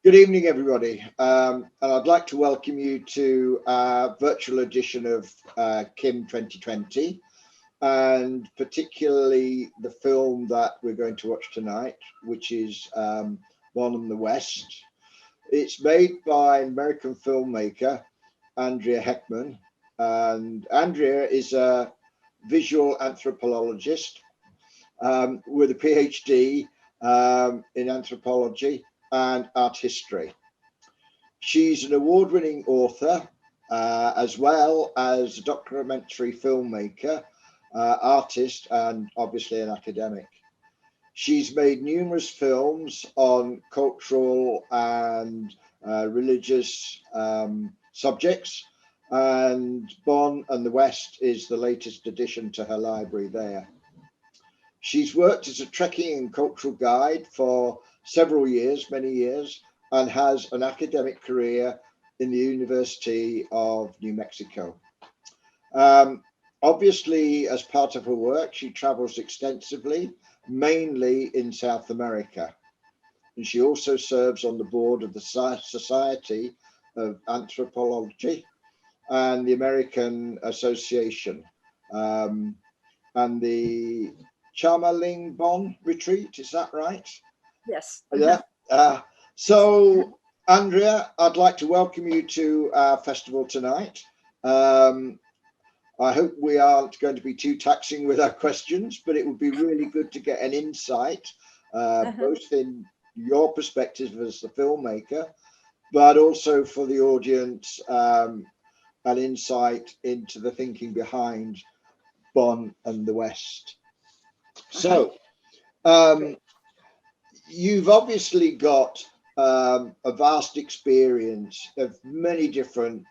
Good evening, everybody. And I'd like to welcome you to our virtual edition of Kim 2020, and particularly the film that we're going to watch tonight, which is Bon and the West. It's made by American filmmaker Andrea Heckman, and Andrea is a visual anthropologist with a PhD in anthropology and art history. She's an award-winning author, as well as a documentary filmmaker, artist, and obviously an academic. She's made numerous films on cultural and religious subjects, and Bon and the West is the latest addition to her library there. She's worked as a trekking and cultural guide for several years, many years, and has an academic career in the University of New Mexico. Obviously, as part of her work, she travels extensively, mainly in South America. And she also serves on the board of the Society of Anthropology and the American Association, and the Chamaling Bon retreat, is that right? Yes. Yeah. So, Andrea, I'd like to welcome you to our festival tonight. I hope we aren't going to be too taxing with our questions, but it would be really good to get an insight, both in your perspective as the filmmaker, but also for the audience, an insight into the thinking behind Bon and the West. So, you've obviously got a vast experience of many different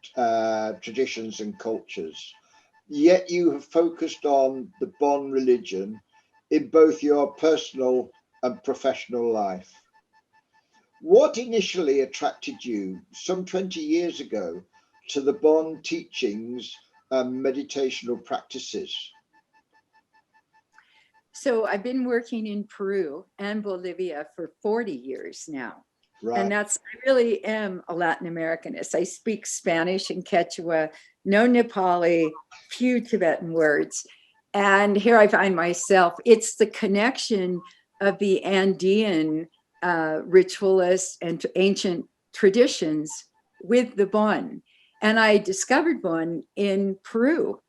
traditions and cultures, yet you have focused on the Bon religion in both your personal and professional life. What initially attracted you some 20 years ago to the Bon teachings and meditational practices? So I've been working in Peru and Bolivia for 40 years now. Right. And I really am a Latin Americanist. I speak Spanish and Quechua, no Nepali, few Tibetan words. And here I find myself, it's the connection of the Andean ritualists and ancient traditions with the Bon. And I discovered Bon in Peru.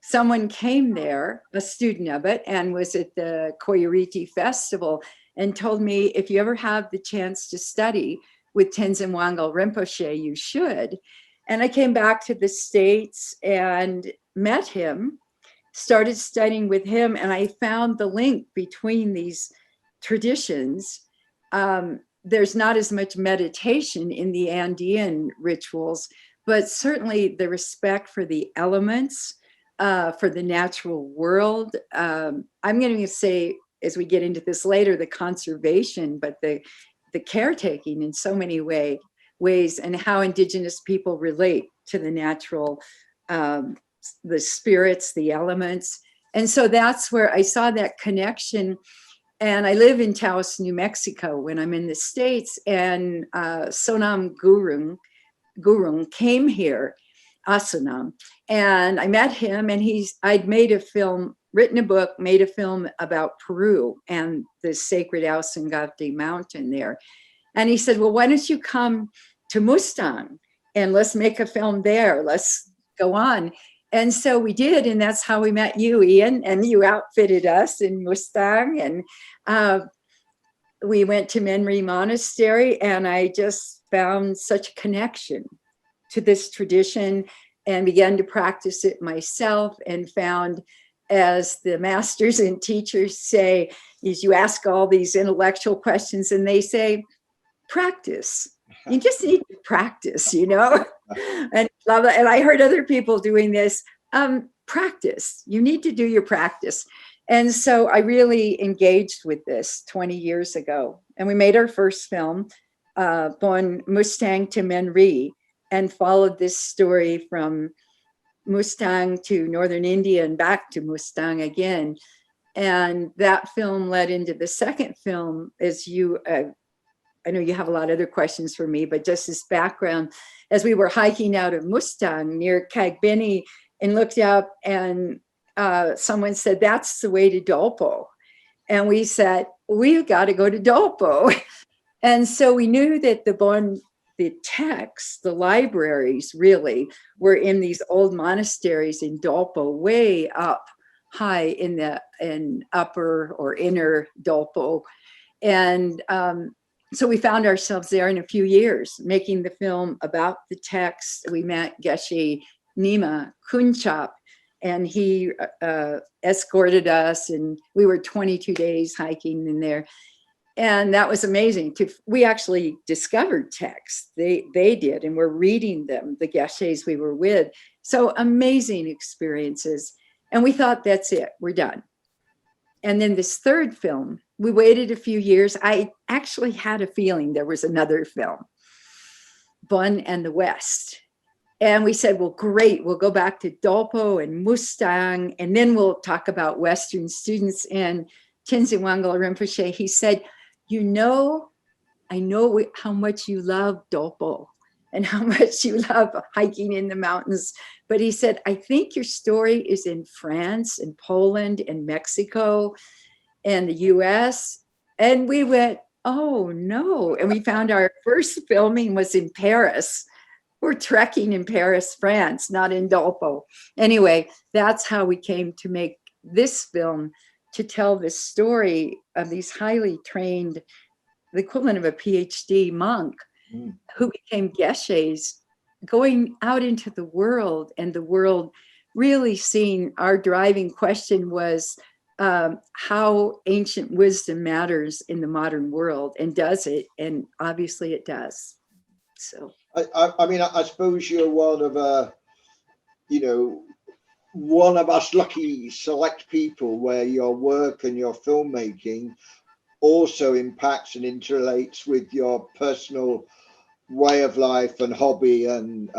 Someone came there, a student of it, and was at the Coyuriti Festival and told me, if you ever have the chance to study with Tenzin Wangyal Rinpoche, you should. And I came back to the States and met him, started studying with him, and I found the link between these traditions. There's not as much meditation in the Andean rituals, but certainly the respect for the elements, for the natural world. I'm going to say, as we get into this later, the conservation, but the caretaking in so many ways, and how Indigenous people relate to the natural, the spirits, the elements. And so that's where I saw that connection. And I live in Taos, New Mexico when I'm in the States, and Sonam Gurung came here, Asanam, and I met him, and I'd made a film, written a book, made a film about Peru and the sacred Ausangati mountain there. And he said, well, why don't you come to Mustang and let's make a film there. Let's go on. And so we did, and that's how we met you, Ian, and you outfitted us in Mustang. And we went to Menri Monastery, and I just found such a connection to this tradition and began to practice it myself, and found, as the masters and teachers say, is you ask all these intellectual questions and they say, practice. You just need to practice, you know? And I heard other people doing this, practice. You need to do your practice. And so I really engaged with this 20 years ago. And we made our first film, Bon Mustang to Menri, and followed this story from Mustang to northern India and back to Mustang again. And that film led into the second film, as you I know you have a lot of other questions for me, but just this background, as we were hiking out of Mustang near Kagbini and looked up, and someone said, that's the way to Dolpo. And we said, we've got to go to Dolpo. And so we knew that the texts, the libraries really were in these old monasteries in Dolpo, way up high in upper or inner Dolpo. And so we found ourselves there in a few years making the film about the text. We met Geshe Nima Kunchap, and he escorted us, and we were 22 days hiking in there. And that was amazing. We actually discovered texts. They did, and we're reading them, the Geshes we were with. So amazing experiences. And we thought, that's it, we're done. And then this third film, we waited a few years. I actually had a feeling there was another film, Bon and the West. And we said, well, great, we'll go back to Dolpo and Mustang, and then we'll talk about Western students. And Tenzin Wangyal Rinpoche, he said, I know how much you love Dolpo and how much you love hiking in the mountains. But he said, I think your story is in France and Poland and Mexico and the US. And we went, oh no. And we found our first filming was in Paris. We're trekking in Paris, France, not in Dolpo. Anyway, that's how we came to make this film, to tell this story of these highly trained, the equivalent of a PhD monk, who became geshes, going out into the world, and the world really seeing. Our driving question was how ancient wisdom matters in the modern world, and does it? And obviously it does. So I mean, I suppose you're one of us lucky select people where your work and your filmmaking also impacts and interrelates with your personal way of life and hobby and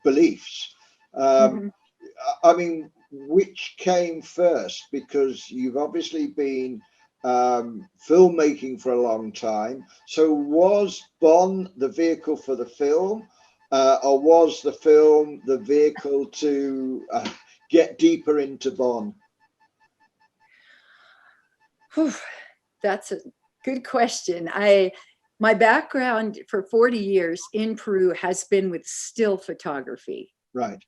beliefs. I mean, which came first? Because you've obviously been filmmaking for a long time. So was Bon the vehicle for the film, or was the film the vehicle to get deeper into Bon? That's a good question. My background for 40 years in Peru has been with still photography. Right.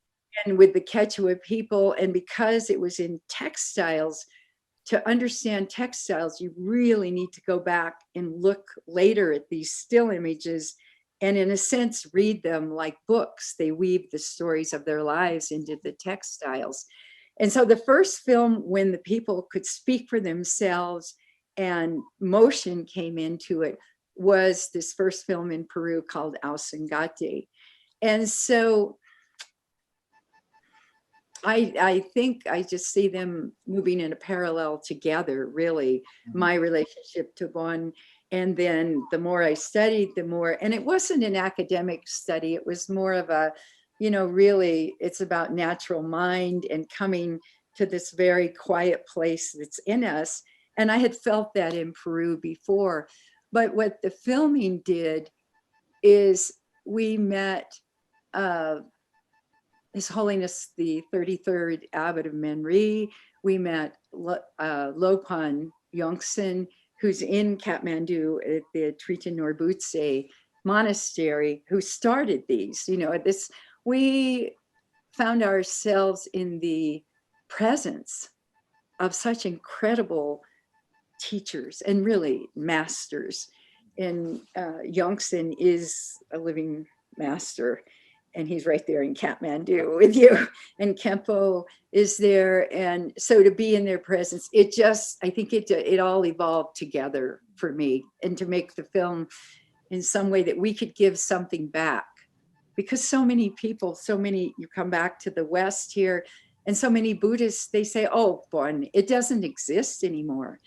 And with the Quechua people, and because it was in textiles, to understand textiles, you really need to go back and look later at these still images and, in a sense, read them like books. They weave the stories of their lives into the textiles. And so the first film, when the people could speak for themselves and motion came into it, was this first film in Peru called Ausangate. And so I think I just see them moving in a parallel together, really, my relationship to Bon. And then the more I studied, the more, and it wasn't an academic study, it was more of a, really, it's about natural mind and coming to this very quiet place that's in us. And I had felt that in Peru before. But what the filming did is we met His Holiness the 33rd Abbot of Menri. We met Lopan Yongsen, who's in Kathmandu at the Triten Norbutse Monastery, who started these. We found ourselves in the presence of such incredible teachers and really masters. And Yongsen is a living master, and he's right there in Kathmandu with you, and Kempo is there. And so to be in their presence, I think it all evolved together for me, and to make the film in some way that we could give something back. Because so many people, you come back to the West here, and so many Buddhists, they say, oh, Bon, it doesn't exist anymore.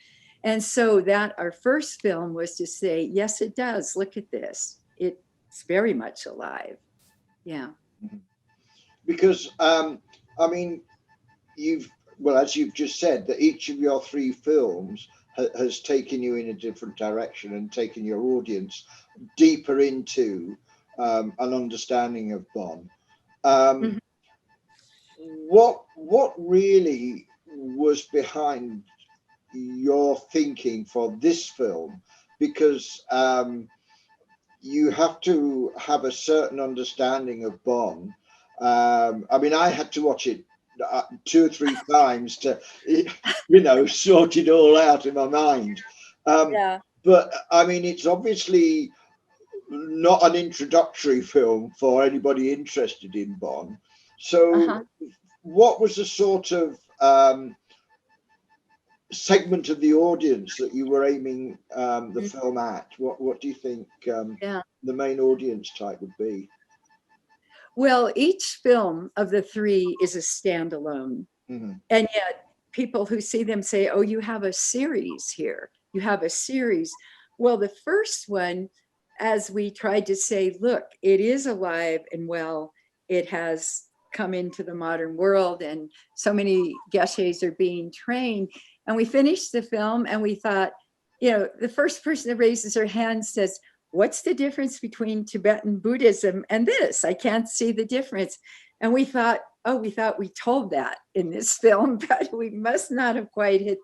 And so that our first film was to say, yes, it does. Look at this. It's very much alive. Yeah. Because, I mean, as you've just said, that each of your three films has taken you in a different direction and taken your audience deeper into an understanding of Bon. Mhm. What really was behind your thinking for this film? Because you have to have a certain understanding of Bon. I mean, I had to watch it 2 or 3 times to, sort it all out in my mind. Yeah. But I mean, it's obviously not an introductory film for anybody interested in Bon. So, Uh-huh. what was the sort of segment of the audience that you were aiming the Mhm. film at? What do you think Yeah. the main audience type would be? Well, each film of the three is a standalone. Mm-hmm. And yet people who see them say, oh, you have a series here. You have a series. Well, the first one, as we tried to say, look, it is alive and well. It has come into the modern world and so many geshes are being trained. And we finished the film and we thought, the first person that raises their hand says, what's the difference between Tibetan Buddhism and this? I can't see the difference. And we thought, oh, we thought we told that in this film, but we must not have quite hit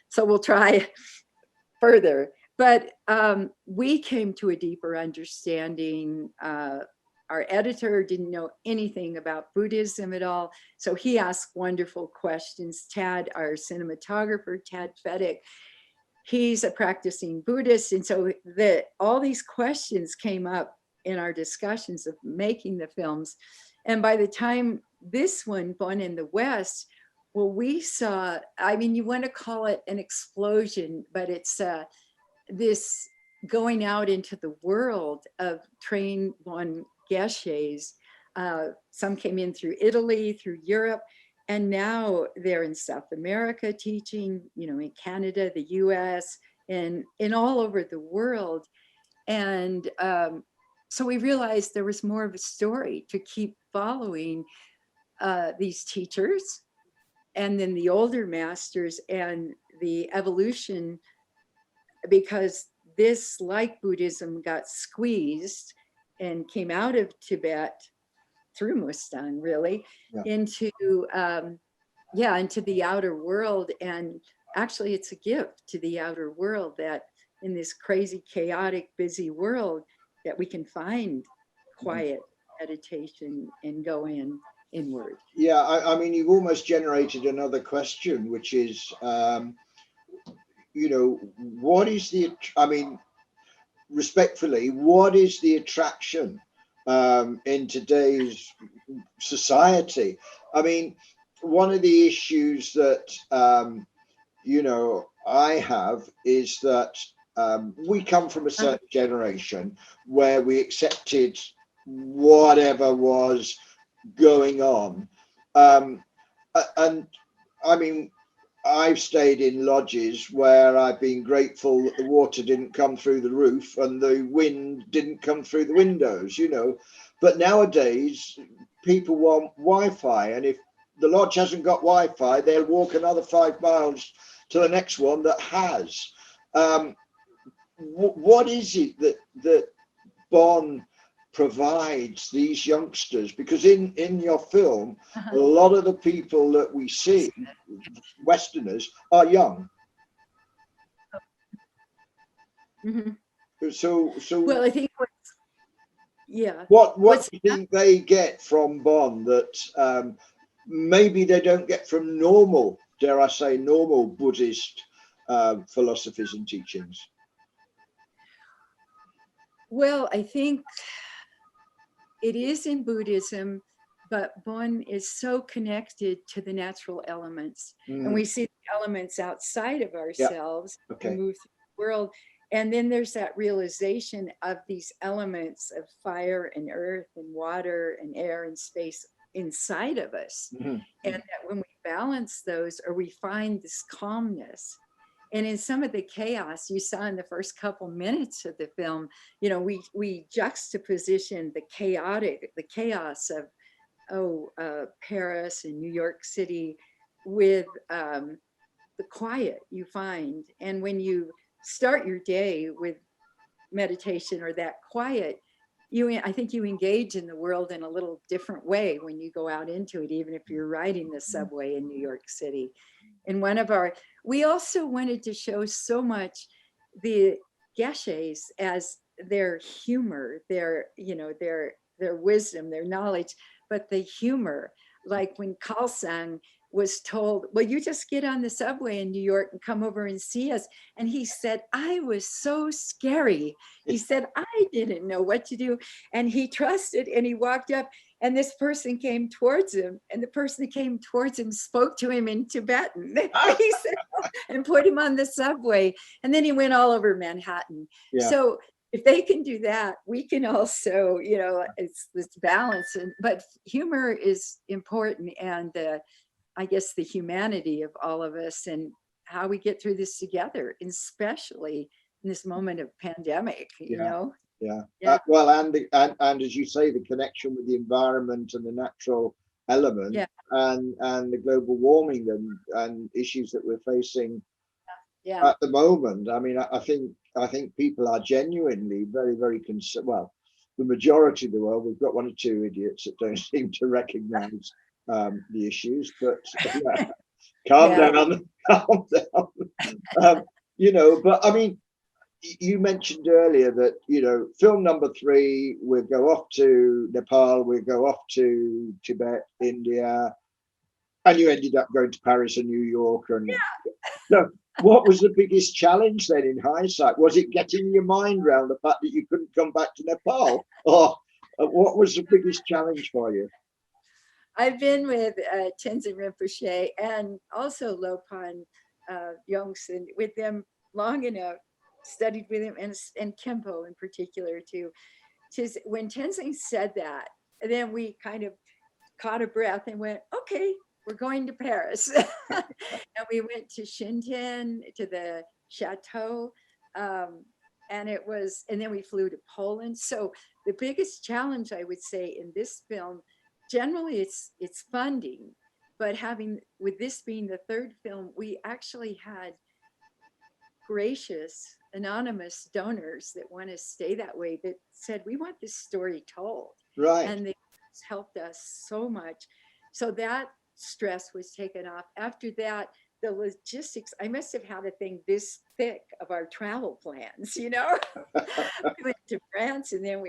so we'll try further. But we came to a deeper understanding. Our editor didn't know anything about Buddhism at all. So he asked wonderful questions. Tad, our cinematographer, Tad Fettig, he's a practicing Buddhist. And so all these questions came up in our discussions of making the films. And by the time this one, Bon in the West, well, we saw, I mean, you want to call it an explosion, but it's this going out into the world of trained Bon geshes. Some came in through Italy, through Europe, and now they're in South America teaching, in Canada, the US, and all over the world. And so we realized there was more of a story to keep following these teachers and then the older masters and the evolution, because this, like Buddhism, got squeezed and came out of Tibet through Mustan, really, Yeah. into into the outer world. And actually, it's a gift to the outer world that in this crazy, chaotic, busy world, that we can find quiet meditation and go inward. Yeah, I mean, you've almost generated another question, which is, what is I mean, respectfully, what is the attraction in today's society? I mean, one of the issues that, I have is that we come from a certain generation where we accepted whatever was going on. And I mean, I've stayed in lodges where I've been grateful that the water didn't come through the roof and the wind didn't come through the windows, But nowadays, people want Wi-Fi, and if the lodge hasn't got Wi-Fi, they'll walk another 5 miles to the next one that has. What is it that Bon provides these youngsters? Because in your film, a lot of the people that we see, Westerners, are young. Mm-hmm. So Well, I think what what's do you think they get from Bon that maybe they don't get from normal, dare I say, normal Buddhist philosophies and teachings? well, I think it is in Buddhism, but Bon is so connected to the natural elements. And we see the elements outside of Yeah. ourselves and Okay. move through the world. And then there's that realization of these elements of fire and earth and water and air and space inside of us. Mm-hmm. And that when we balance those, or we find this calmness. And in some of the chaos you saw in the first couple minutes of the film, we juxtaposition the chaos of Paris and New York City with the quiet you find. And when you start your day with meditation or that quiet, I think you engage in the world in a little different way when you go out into it, even if you're riding the subway in New York City. And we also wanted to show so much the geshes as their humor, their wisdom, their knowledge, but the humor. Like when Kalsang was told, well, you just get on the subway in New York and come over and see us. And he said, I was so scary. He said, I didn't know what to do. And he trusted, and he walked up, and this person came towards him, and the person that came towards him spoke to him in Tibetan. He said, and put him on the subway. And then he went all over Manhattan. Yeah. So if they can do that, we can also, it's this balance. But humor is important, and I guess the humanity of all of us and how we get through this together, especially in this moment of pandemic, Yeah. Yeah. Well, and as you say, the connection with the environment and the natural element, Yeah. and the global warming and issues that we're facing Yeah. at the moment. I mean, I think people are genuinely very, very concerned. Well, the majority of the world, we've got one or two idiots that don't seem to recognize the issues, but yeah, calm down. But I mean, you mentioned earlier that film number 3 will go off to Nepal, we'll go off to Tibet, India, and you ended up going to Paris and New York. And so what was the biggest challenge then in hindsight? Was it getting your mind around the fact that you couldn't come back to Nepal, or what was the biggest challenge for you? I've been with Tenzin Rinpoche and also Lopan Yongsen with them long enough, studied with him, and Kempo in particular too. When Tenzin said that, and then we kind of caught a breath and went, okay, we're going to Paris. And we went to Shinten, to the chateau. And then we flew to Poland. So the biggest challenge, I would say, in this film, generally it's funding, but with this being the third film, we actually had gracious anonymous donors that want to stay that way, that said, we want this story told. Right. And they helped us so much. So that stress was taken off. After that, the logistics, I must have had a thing this thick of our travel plans, We went to France, and then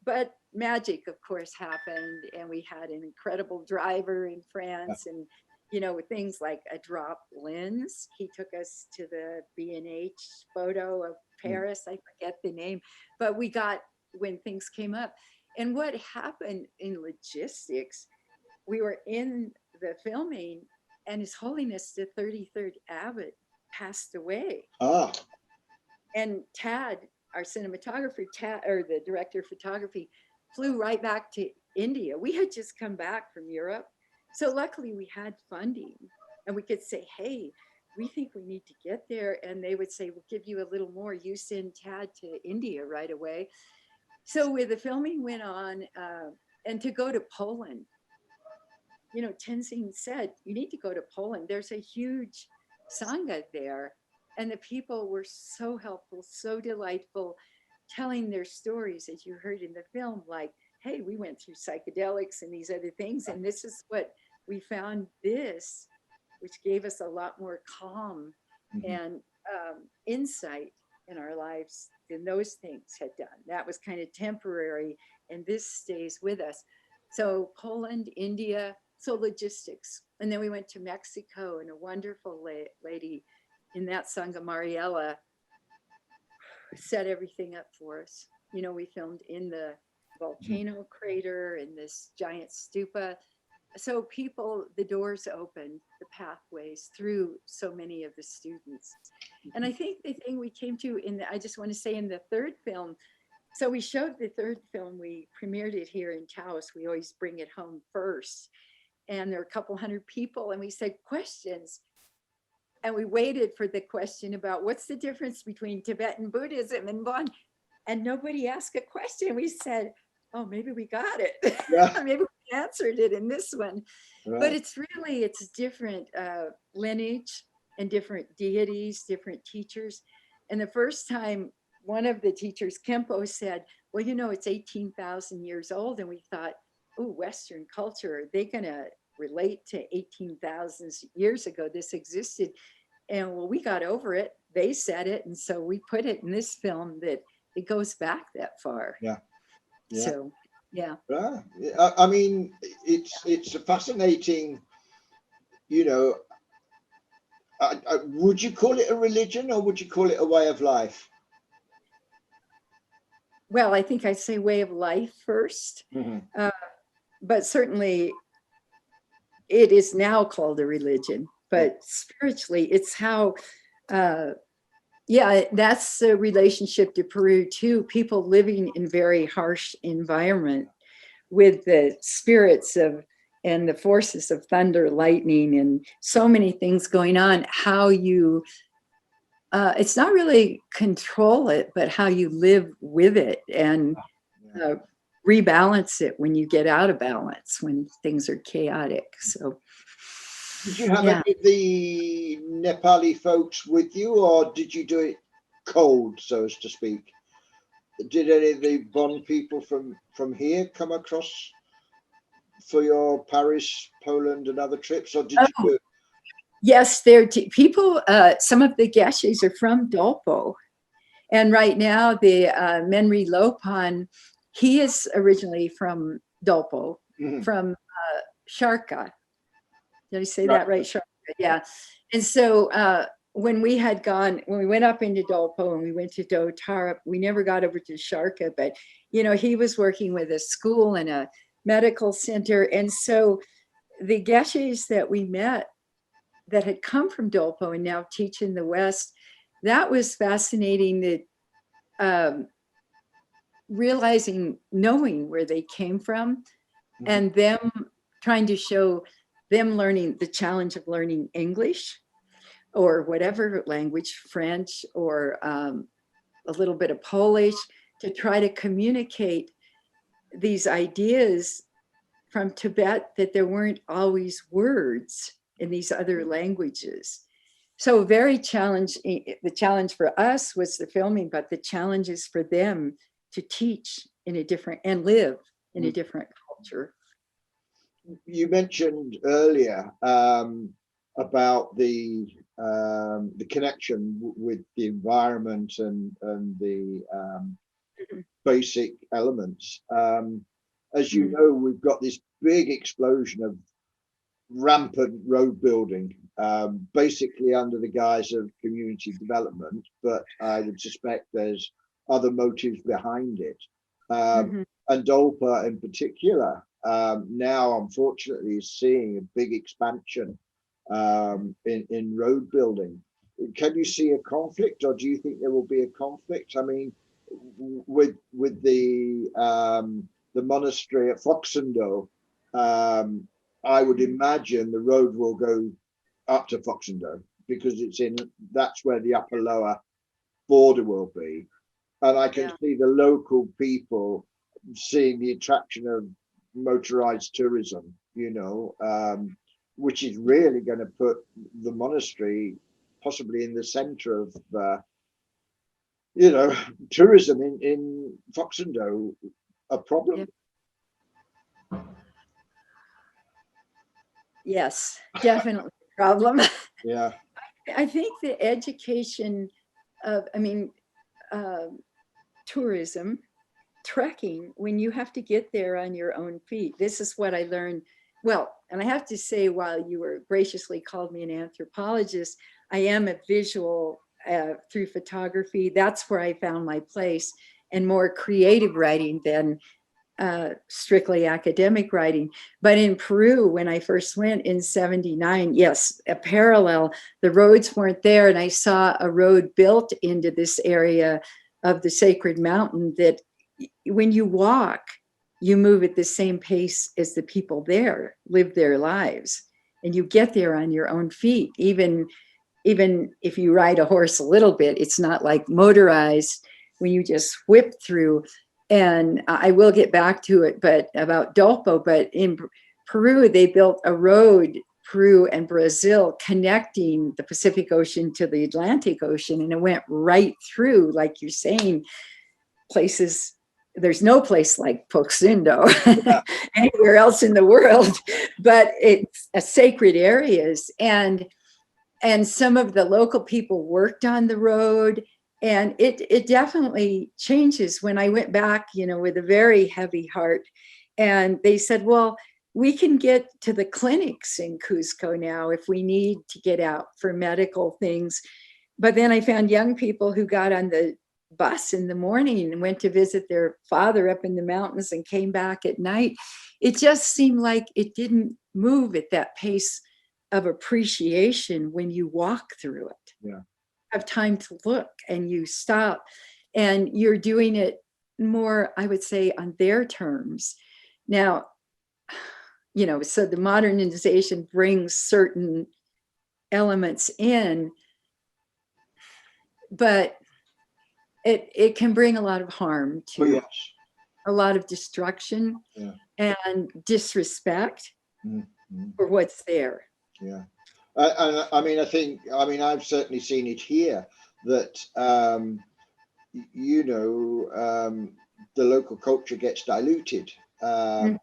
but magic, of course, happened, and we had an incredible driver in France, and with things like a drop lens. He took us to the B&H photo of Paris. I forget the name, but we got, when things came up. And what happened in logistics, we were in the filming, and His Holiness the 33rd Abbot passed away. Ah. And Tad, our cinematographer, or the director of photography, flew right back to India. We had just come back from Europe. So luckily we had funding, and we could say, hey, we think we need to get there. And they would say, we'll give you a little more. You send Tad to India right away. So with the filming went on, and to go to Poland, Tenzin said, you need to go to Poland. There's a huge sangha there. And the people were so helpful, so delightful, telling their stories, as you heard in the film, like, hey, we went through psychedelics and these other things, and this is what we found, which gave us a lot more calm and insight in our lives than those things had done. That was kind of temporary, and this stays with us. So Poland, India, so logistics. And then we went to Mexico, and a wonderful lady in that Sangha, Mariella, set everything up for us. We filmed in the volcano crater in this giant stupa. So people, the doors opened, the pathways through so many of the students. And I think the thing we came to I just want to say, in the third film, so we showed the third film, we premiered it here in Taos. We always bring it home first. And there were a couple hundred people, and we said, questions. And we waited for the question about what's the difference between Tibetan Buddhism and Bon. And nobody asked a question. We said, oh, maybe we got it. Yeah. Maybe we answered it in this one. Right. But it's different lineage. and different deities, different teachers. And the first time one of the teachers, Kempo, said, well, you know, it's 18,000 years old. And we thought, oh, Western culture, are they going to relate to 18,000 years ago this existed? And well, we got over it. They said it. And so we put it in this film that it goes back that far. Yeah. Yeah. So, yeah. I mean, it's a fascinating, you know, would you call it a religion or would you call it a way of life? Well, I think I'd say way of life first, but certainly it is now called a religion, but spiritually it's how, yeah, that's the relationship to Peru too. People living in very harsh environment with the spirits of and the forces of thunder, lightning, and so many things going on. How you, it's not really control it, but how you live with it and rebalance it when you get out of balance, when things are chaotic. So, did you have any of the Nepali folks with you, or did you do it cold, so as to speak? Did any of the Bon people from here come across for your Paris, Poland, and other trips, or did you do it? Yes, there people. Some of the Geshes are from Dolpo, and right now the Menri Lopan, he is originally from Dolpo, from Sharka. Did I say that right? Sharka, yeah. And so when we went up into Dolpo and we went to Dotara, we never got over to Sharka, but you know, he was working with a school and a medical center, and so the Geshes that we met that had come from Dolpo and now teach in the West, that was fascinating. That realizing, knowing where they came from, and them trying to show them learning the challenge of learning English or whatever language, French or a little bit of Polish, to try to communicate these ideas from Tibet, that there weren't always words in these other languages. So very challenging. The challenge for us was the filming, but the challenge is for them to teach in a different and live in a different culture. You mentioned earlier about the connection with the environment and the basic elements. As you know, we've got this big explosion of rampant road building, basically under the guise of community development, but I would suspect there's other motives behind it. And Dolpa in particular now unfortunately is seeing a big expansion in road building. Can you see a conflict, or do you think there will be a conflict? I mean, with the monastery at Foxendo, I would imagine the road will go up to Foxendo because that's where the upper lower border will be. And I can see the local people seeing the attraction of motorized tourism, you know, which is really going to put the monastery possibly in the center of, you know, tourism in Foxendo, a problem. Yes, definitely a problem. Yeah. I think the education of, tourism, trekking, when you have to get there on your own feet. This is what I learned. Well, and I have to say, while you were graciously called me an anthropologist, I am a visual through photography. That's where I found my place, and more creative writing than strictly academic writing. But in Peru, when I first went in 79, yes, a parallel, the roads weren't there. And I saw a road built into this area of the sacred mountain that when you walk, you move at the same pace as the people there live their lives. And you get there on your own feet. Even if you ride a horse a little bit, it's not like motorized when you just whip through. And I will get back to it, but about Dolpo, but in Peru, they built a road Peru and Brazil, connecting the Pacific Ocean to the Atlantic Ocean. And it went right through, like you're saying, places. There's no place like Poxindo anywhere else in the world, but it's a sacred areas. And some of the local people worked on the road, and it definitely changes. When I went back, with a very heavy heart, and they said, well, we can get to the clinics in Cusco now if we need to get out for medical things. But then I found young people who got on the bus in the morning and went to visit their father up in the mountains and came back at night. It just seemed like it didn't move at that pace of appreciation when you walk through it. Yeah. Have time to look, and you stop, and you're doing it more, I would say, on their terms. Now, so the modernization brings certain elements in, but it can bring a lot of harm to, Oh, yes. a lot of destruction, Yeah. and disrespect Mm-hmm. for what's there. Yeah. I've certainly seen it here that, the local culture gets diluted. They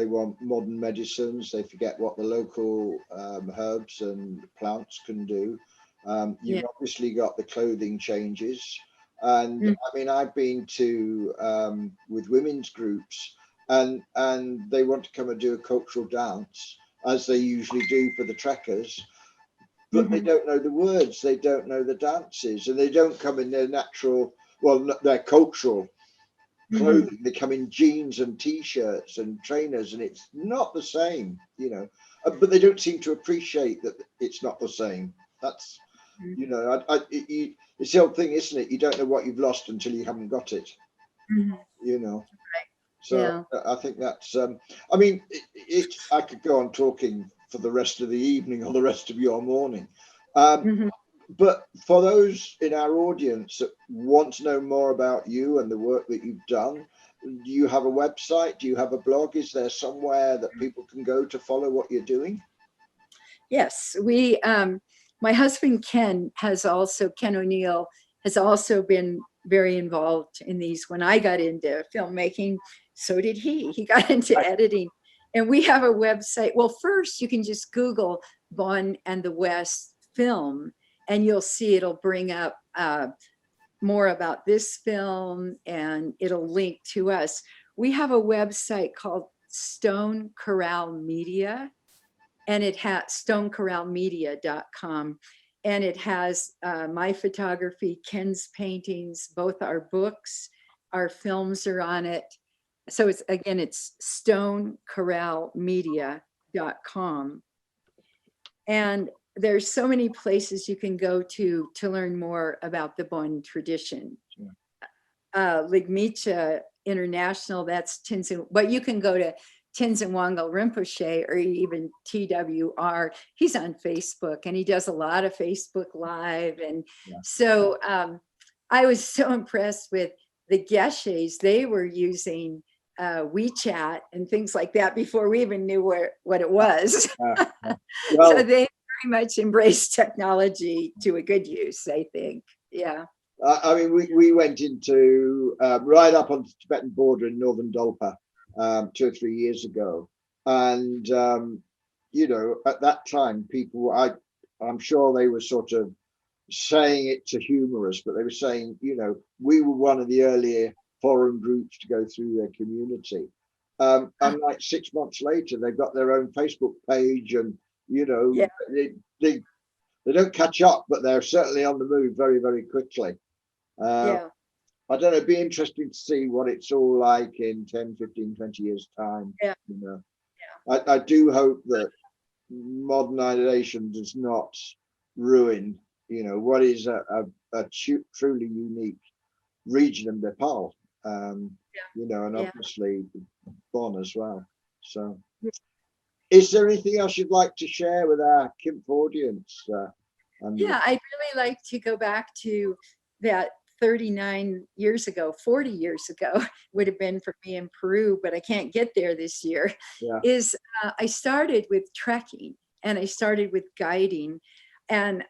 want modern medicines. They forget what the local herbs and plants can do. You've obviously got the clothing changes. And I've been to with women's groups, and they want to come and do a cultural dance, as they usually do for the trekkers, but they don't know the words, they don't know the dances, and they don't come in their natural, their cultural clothing. They come in jeans and t-shirts and trainers, and it's not the same, but they don't seem to appreciate that it's not the same. That's, it's the old thing, isn't it? You don't know what you've lost until you haven't got it. So I think that's, I could go on talking for the rest of the evening or the rest of your morning. But for those in our audience that want to know more about you and the work that you've done, do you have a website? Do you have a blog? Is there somewhere that people can go to follow what you're doing? Yes, my husband, Ken O'Neill, has also been very involved in these. When I got into filmmaking, so did he. He got into editing. And we have a website. Well, first you can just Google Bon and the West film, and you'll see it'll bring up more about this film, and it'll link to us. We have a website called Stone Corral Media, and it has stonecorralmedia.com. And it has my photography, Ken's paintings, both our books, our films are on it. So it's stonecorralmedia.com. And there's so many places you can go to learn more about the Bon tradition. Ligmicha International, that's Tenzin, but you can go to Tenzin Wangyal Rinpoche, or even TWR. He's on Facebook, and he does a lot of Facebook Live. And so I was so impressed with the Geshes. They were using WeChat and things like that before we even knew what it was. So they very much embrace technology to a good use, I think. Yeah. We went into right up on the Tibetan border in northern Dolpa 2 or 3 years ago, and at that time people, I'm sure they were sort of saying it to humor us, but they were saying, we were one of the earlier foreign groups to go through their community, and like 6 months later they've got their own Facebook page, and they don't catch up, but they're certainly on the move very, very quickly. I don't know, it'd be interesting to see what it's all like in 10, 15, 20 years time. I do hope that modernization does not ruin, what is a truly unique region of Nepal, and obviously Bon as well. So is there anything else you'd like to share with our kimff audience? I'd really like to go back to that 39 years ago, 40 years ago, would have been for me in Peru, but I can't get there this year, Yeah. is I started with trekking and I started with guiding. And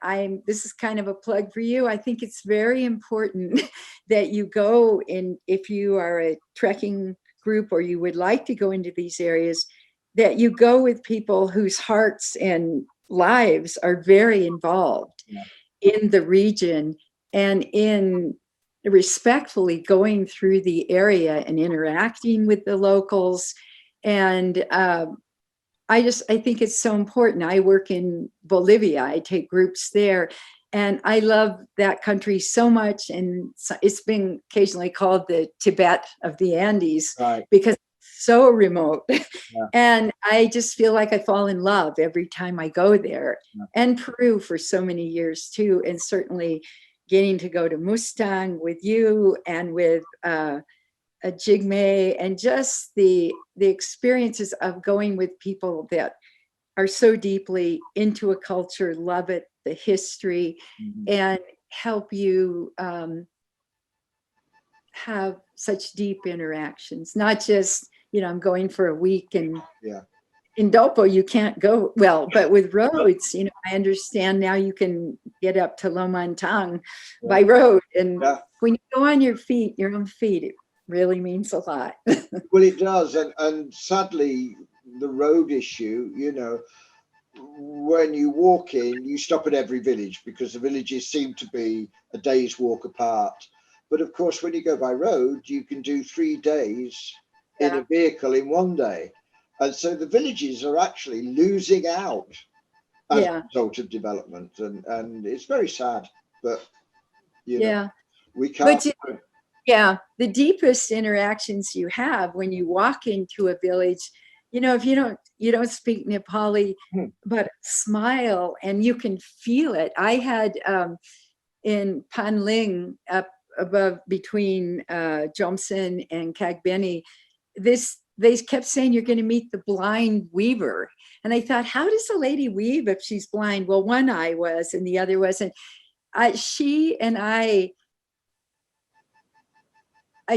this is kind of a plug for you. I think it's very important that you go in, if you are a trekking group or you would like to go into these areas, that you go with people whose hearts and lives are very involved in the region and in respectfully going through the area and interacting with the locals. And I think it's so important. I work in Bolivia. I take groups there, and I love that country so much. And it's been occasionally called the Tibet of the Andes, Right. because it's so remote. Yeah. And I just feel like I fall in love every time I go there. Yeah. And Peru for so many years too. And certainly getting to go to Mustang with you and with a Jigme, and just the experiences of going with people that are so deeply into a culture, love it, the history, and help you have such deep interactions. Not just, I'm going for a week, and in Dopo you can't go well, but with roads, I understand now you can get up to Lomantang by road, and when you go on your own feet, it really means a lot. Well, it does, and sadly, the road issue, when you walk in, you stop at every village because the villages seem to be a day's walk apart. But of course, when you go by road, you can do 3 days in a vehicle in 1 day. And so the villages are actually losing out as a result of development. And it's very sad, but, we can't. The deepest interactions you have when you walk into a village, if you don't speak Nepali, but smile and you can feel it. I had in Panling, up above between Jomson and Kagbeni, they kept saying you're going to meet the blind weaver. And I thought, how does a lady weave if she's blind? Well, one eye was and the other wasn't. She and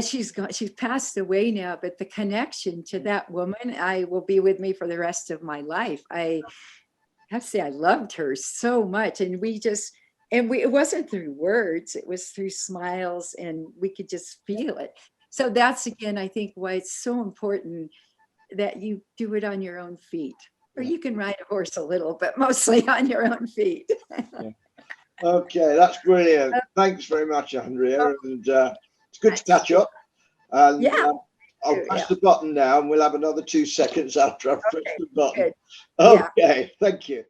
she's passed away now, but the connection to that woman, will be with me for the rest of my life. I have to say, I loved her so much. And it wasn't through words, it was through smiles, and we could just feel it. So that's, again, I think why it's so important that you do it on your own feet, or you can ride a horse a little, but mostly on your own feet. Okay, that's brilliant. Thanks very much, Andrea. And it's good to catch up. And I'll press the button now, and we'll have another 2 seconds after I've pressed the button. Okay, thank you.